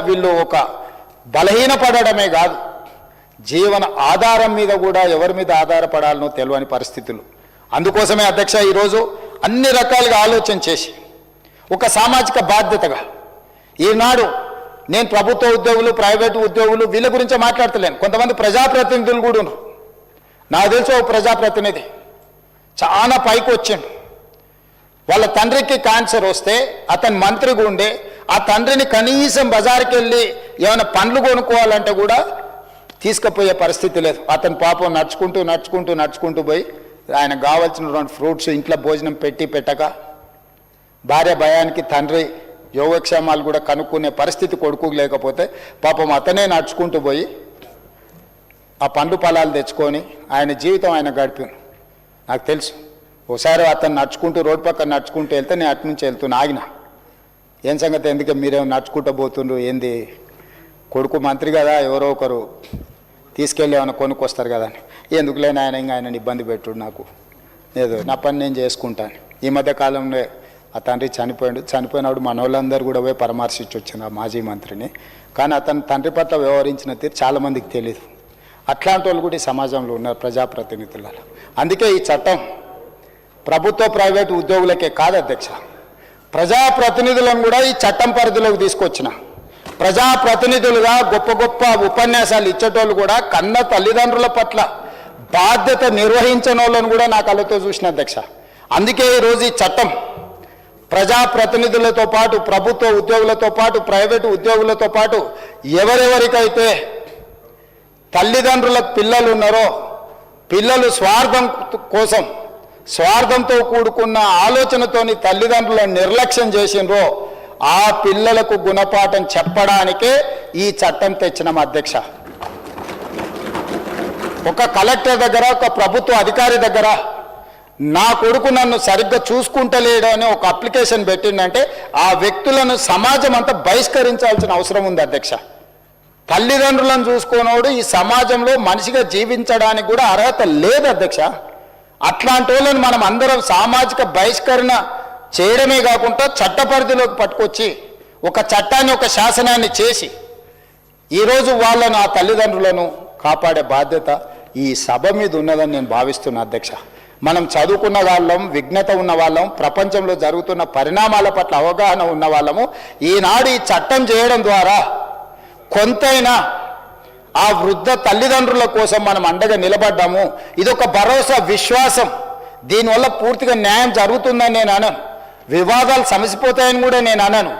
వీళ్ళు ఒక బలహీనపడడమే కాదు, జీవన ఆధారం మీద కూడా ఎవరి మీద ఆధారపడాలనో తెలియని పరిస్థితులు. అందుకోసమే అధ్యక్ష ఈరోజు అన్ని రకాలుగా ఆలోచన చేసి ఒక సామాజిక బాధ్యతగా ఈనాడు నేను ప్రభుత్వ ఉద్యోగులు, ప్రైవేటు ఉద్యోగులు వీళ్ళ గురించి మాట్లాడతలేను. కొంతమంది ప్రజాప్రతినిధులు కూడా ఉన్నారు. నాకు తెలిసి ఒక ప్రజాప్రతినిధి చాలా పైకి వచ్చిండు. వాళ్ళ తండ్రికి క్యాన్సర్ వస్తే అతను మంత్రిగా ఉండే ఆ తండ్రిని కనీసం బజార్కి వెళ్ళి ఏమైనా పండ్లు కొనుక్కోవాలంటే కూడా తీసుకుపోయే పరిస్థితి లేదు. అతను పాపం నడుచుకుంటూ పోయి ఆయన కావాల్సిన ఫ్రూట్స్ ఇంట్లో భోజనం పెట్టక భార్య భయానికి తండ్రి యోగక్షేమాలు కూడా కనుక్కునే పరిస్థితి కొడుకు లేకపోతే పాపం అతనే నడుచుకుంటూ పోయి ఆ పండు పొలాలు తెచ్చుకొని ఆయన జీవితం ఆయన గడిపాను. నాకు తెలుసు. ఒకసారి అతను నడుచుకుంటూ రోడ్డు పక్కన నడుచుకుంటూ వెళ్తే నేను అటు నుంచి వెళ్తున్నా ఆగిన. ఏం సంగతి, ఎందుకు మీరేమో నడుచుకుంటూ పోతుండ్రు, ఏంది కొడుకు మంత్రి కదా ఎవరో ఒకరు తీసుకెళ్ళి ఏమైనా కొనుక్కొస్తారు కదా అని. ఎందుకులేని ఆయన ఇంకా ఆయనని ఇబ్బంది పెట్టుడు, నాకు లేదు నా పని నేను చేసుకుంటాను. ఈ మధ్య కాలంలో ఆ తండ్రి చనిపోయినప్పుడు మన వాళ్ళందరూ కూడా పోయి పరామర్శించి వచ్చిన మాజీ మంత్రిని. కానీ అతను తండ్రి పట్ల వ్యవహరించిన తీరు చాలామందికి తెలియదు. అట్లాంటి వాళ్ళు కూడా ఈ సమాజంలో ఉన్నారు ప్రజాప్రతినిధులలో. అందుకే ఈ చట్టం ప్రభుత్వ ప్రైవేటు ఉద్యోగులకే కాదు అధ్యక్ష, ప్రజాప్రతినిధులను కూడా ఈ చట్టం పరిధిలోకి తీసుకొచ్చిన. ప్రజాప్రతినిధులుగా గొప్ప గొప్ప ఉపన్యాసాలు ఇచ్చేటోళ్ళు కూడా కన్న తల్లిదండ్రుల పట్ల బాధ్యత నిర్వహించిన వాళ్ళని కూడా నా కళ్ళతో చూసిన అధ్యక్ష. అందుకే ఈరోజు ఈ చట్టం ప్రజాప్రతినిధులతో పాటు ప్రభుత్వ ఉద్యోగులతో పాటు ప్రైవేటు ఉద్యోగులతో పాటు ఎవరెవరికైతే తల్లిదండ్రుల పిల్లలు ఉన్నారో, పిల్లలు స్వార్థంతో కూడుకున్న ఆలోచనతోని తల్లిదండ్రులను నిర్లక్ష్యం చేసినరో ఆ పిల్లలకు గుణపాఠం చెప్పడానికే ఈ చట్టం తెచ్చినాం అధ్యక్ష. ఒక కలెక్టర్ దగ్గర, ఒక ప్రభుత్వ అధికారి దగ్గర నా కొడుకు నన్ను సరిగ్గా చూసుకుంటలేడు అని ఒక అప్లికేషన్ పెట్టిందంటే ఆ వ్యక్తులను సమాజం అంతా బహిష్కరించాల్సిన అవసరం ఉంది అధ్యక్ష. తల్లిదండ్రులను చూసుకోనోడు ఈ సమాజంలో మనిషిగా జీవించడానికి కూడా అర్హత లేదు అధ్యక్ష. అట్లాంటి వాళ్ళని మనం అందరం సామాజిక బహిష్కరణ చేయడమే కాకుండా చట్ట పరిధిలోకి పట్టుకొచ్చి ఒక చట్టాన్ని, ఒక శాసనాన్ని చేసి ఈరోజు వాళ్ళను, ఆ తల్లిదండ్రులను కాపాడే బాధ్యత ఈ సభ మీద ఉన్నదని నేను భావిస్తున్నా అధ్యక్ష. మనం చదువుకున్న వాళ్ళం, విజ్ఞత ఉన్న వాళ్ళం, ప్రపంచంలో జరుగుతున్న పరిణామాల పట్ల అవగాహన ఉన్న వాళ్ళము. ఈనాడు ఈ చట్టం చేయడం ద్వారా కొంతైనా ఆ వృద్ధ తల్లిదండ్రుల కోసం మనం అండగా నిలబడ్డాము. ఇదొక భరోసా, విశ్వాసం. దీనివల్ల పూర్తిగా న్యాయం జరుగుతుందని నేను అనను, వివాదాలు సమసిపోతాయని కూడా నేను అనను.